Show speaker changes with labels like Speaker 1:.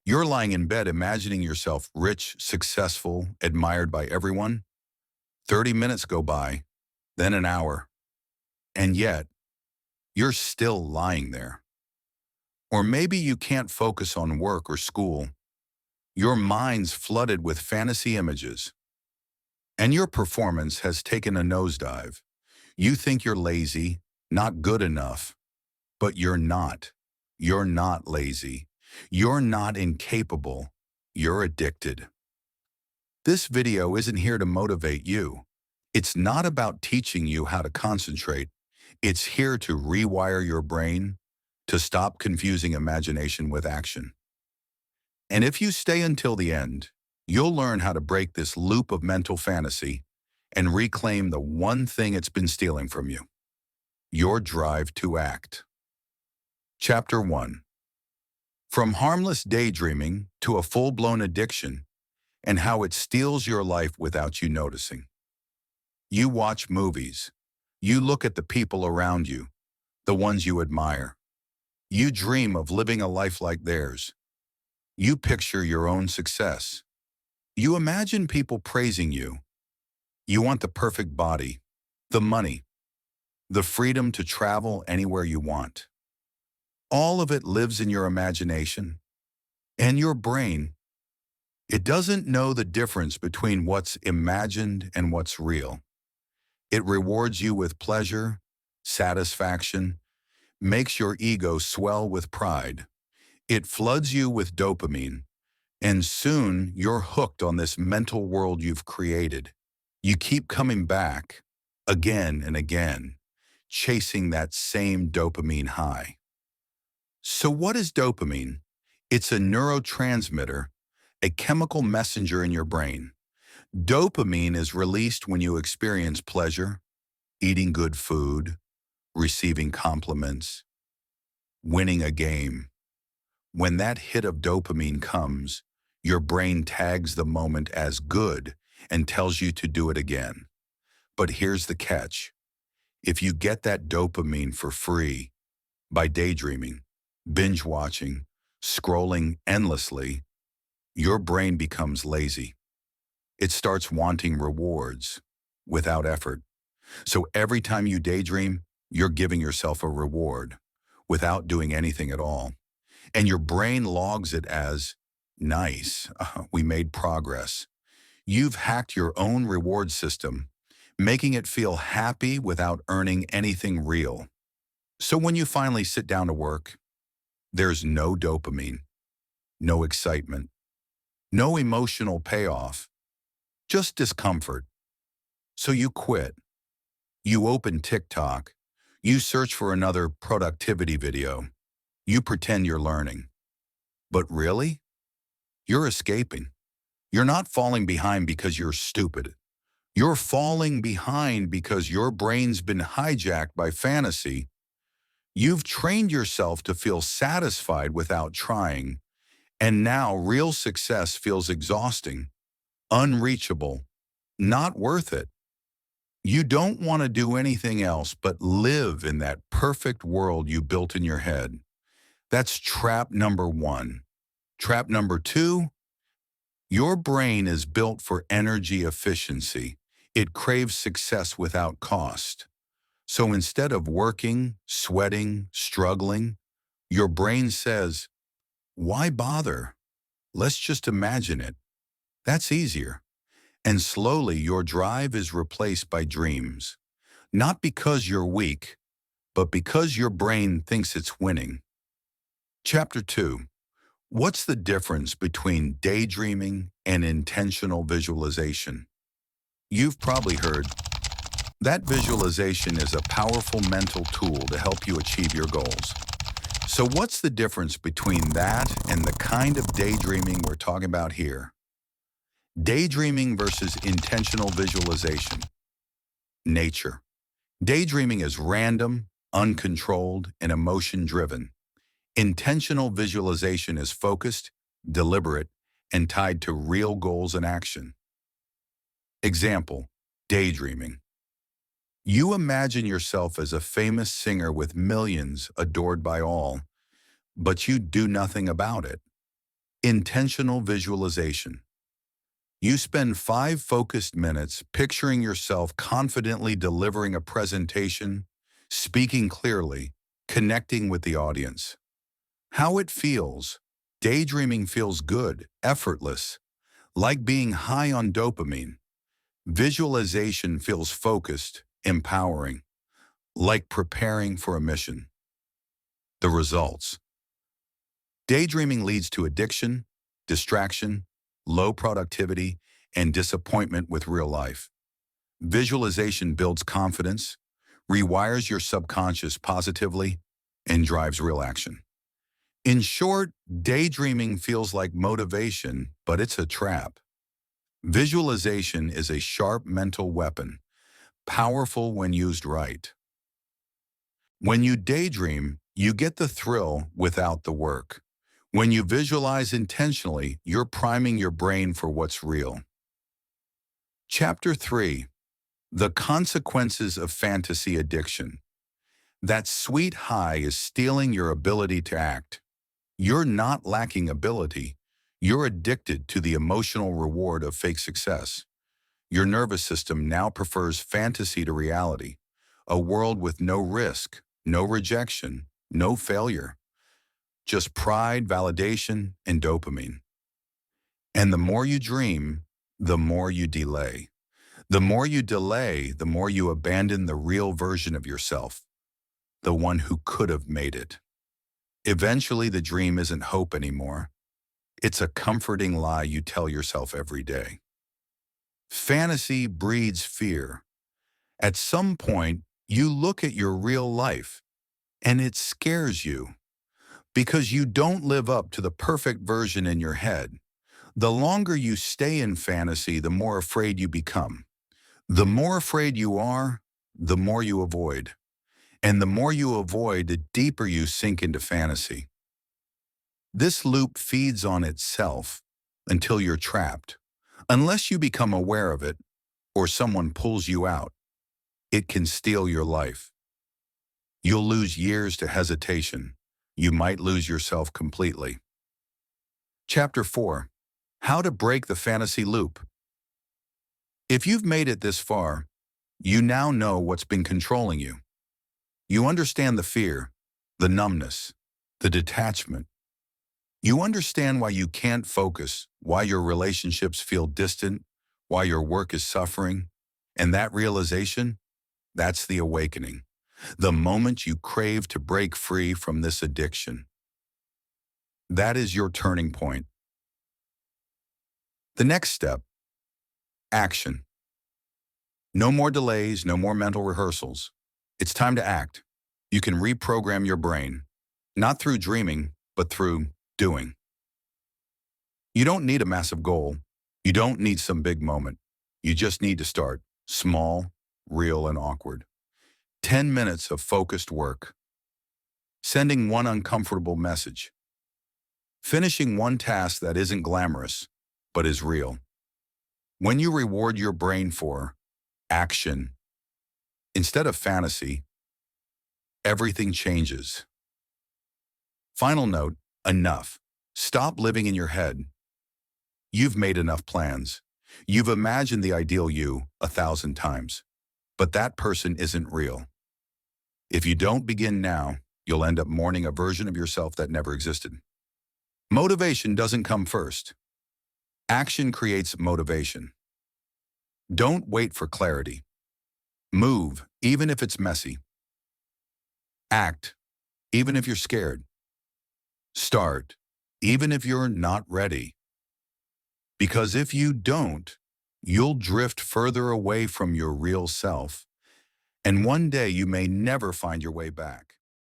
Speaker 1: You're lying in bed imagining yourself rich, successful, admired by everyone. 30 minutes go by, then an hour, and yet you're still lying there. Or maybe you can't focus on work or school. Your mind's flooded with fantasy images, and your performance has taken a nosedive. You think you're lazy, not good enough, but you're not. You're not lazy. You're not incapable. You're addicted. This video isn't here to motivate you. It's not about teaching you how to concentrate. It's here to rewire your brain, to stop confusing imagination with action. And if you stay until the end, you'll learn how to break this loop of mental fantasy and reclaim the one thing it's been stealing from you: your drive to act. Chapter 1. From harmless daydreaming to a full-blown addiction, and how it steals your life without you noticing. You watch movies. You look at the people around you, the ones you admire. You dream of living a life like theirs. You picture your own success. You imagine people praising you. You want the perfect body, the money, the freedom to travel anywhere you want. All of it lives in your imagination. And your brain, it doesn't know the difference between what's imagined and what's real. It rewards you with pleasure, satisfaction, makes your ego swell with pride. It floods you with dopamine, and soon you're hooked on this mental world you've created. You keep coming back again and again, chasing that same dopamine high. So what is dopamine? It's a neurotransmitter, a chemical messenger in your brain. Dopamine is released when you experience pleasure, eating good food, receiving compliments, winning a game. When that hit of dopamine comes, your brain tags the moment as good and tells you to do it again. But here's the catch. If you get that dopamine for free by daydreaming, binge watching, scrolling endlessly, your brain becomes lazy. It starts wanting rewards without effort. So every time you daydream, you're giving yourself a reward without doing anything at all. And your brain logs it as, nice, we made progress. You've hacked your own reward system, making it feel happy without earning anything real. So when you finally sit down to work, there's no dopamine, no excitement, no emotional payoff, just discomfort. So you quit. You open TikTok. You search for another productivity video. You pretend you're learning. But really? You're escaping. You're not falling behind because you're stupid. You're falling behind because your brain's been hijacked by fantasy. You've trained yourself to feel satisfied without trying, and now real success feels exhausting, unreachable, not worth it. You don't want to do anything else but live in that perfect world you built in your head. That's trap number 1. Trap number 2, your brain is built for energy efficiency. It craves success without cost. So instead of working, sweating, struggling, your brain says, why bother? Let's just imagine it. That's easier. And slowly your drive is replaced by dreams. Not because you're weak, but because your brain thinks it's winning. Chapter 2. What's the difference between daydreaming and intentional visualization? You've probably heard that visualization is a powerful mental tool to help you achieve your goals. So what's the difference between that and the kind of daydreaming we're talking about here? Daydreaming versus intentional visualization. Nature. Daydreaming is random, uncontrolled, and emotion-driven. Intentional visualization is focused, deliberate, and tied to real goals and action. Example, daydreaming. You imagine yourself as a famous singer with millions adored by all, but you do nothing about it. Intentional visualization. You spend 5 focused minutes picturing yourself confidently delivering a presentation, speaking clearly, connecting with the audience. How it feels. Daydreaming feels good, effortless, like being high on dopamine. Visualization feels focused, empowering, like preparing for a mission. The results. Daydreaming leads to addiction, distraction, low productivity, and disappointment with real life. Visualization builds confidence, rewires your subconscious positively, and drives real action. In short, daydreaming feels like motivation, but it's a trap. Visualization is a sharp mental weapon, powerful when used right. When you daydream, you get the thrill without the work. When you visualize intentionally, you're priming your brain for what's real. Chapter 3. The Consequences of Fantasy Addiction. That sweet high is stealing your ability to act. You're not lacking ability. You're addicted to the emotional reward of fake success. Your nervous system now prefers fantasy to reality, a world with no risk, no rejection, no failure, just pride, validation, and dopamine. And the more you dream, the more you delay. The more you delay, the more you abandon the real version of yourself, the one who could have made it. Eventually, the dream isn't hope anymore. It's a comforting lie you tell yourself every day. Fantasy breeds fear. At some point, you look at your real life, and it scares you because you don't live up to the perfect version in your head. The longer you stay in fantasy, the more afraid you become. The more afraid you are, the more you avoid. And the more you avoid, the deeper you sink into fantasy. This loop feeds on itself until you're trapped. Unless you become aware of it or someone pulls you out, it can steal your life. You'll lose years to hesitation. You might lose yourself completely. Chapter 4. How to break the fantasy loop. If you've made it this far, you now know what's been controlling you. You understand the fear, the numbness, the detachment. You understand why you can't focus, why your relationships feel distant, why your work is suffering. And that realization, that's the awakening. The moment you crave to break free from this addiction. That is your turning point. The next step, action. No more delays, no more mental rehearsals. It's time to act. You can reprogram your brain, not through dreaming, but through doing. You don't need a massive goal. You don't need some big moment. You just need to start small, real, and awkward. 10 minutes of focused work. Sending one uncomfortable message. Finishing one task that isn't glamorous, but is real. When you reward your brain for action instead of fantasy, everything changes. Final note, enough. Stop living in your head. You've made enough plans. You've imagined the ideal you 1,000 times, but that person isn't real. If you don't begin now, you'll end up mourning a version of yourself that never existed. Motivation doesn't come first. Action creates motivation. Don't wait for clarity. Move, even if it's messy. Act, even if you're scared. Start, even if you're not ready. Because if you don't, you'll drift further away from your real self, and one day you may never find your way back.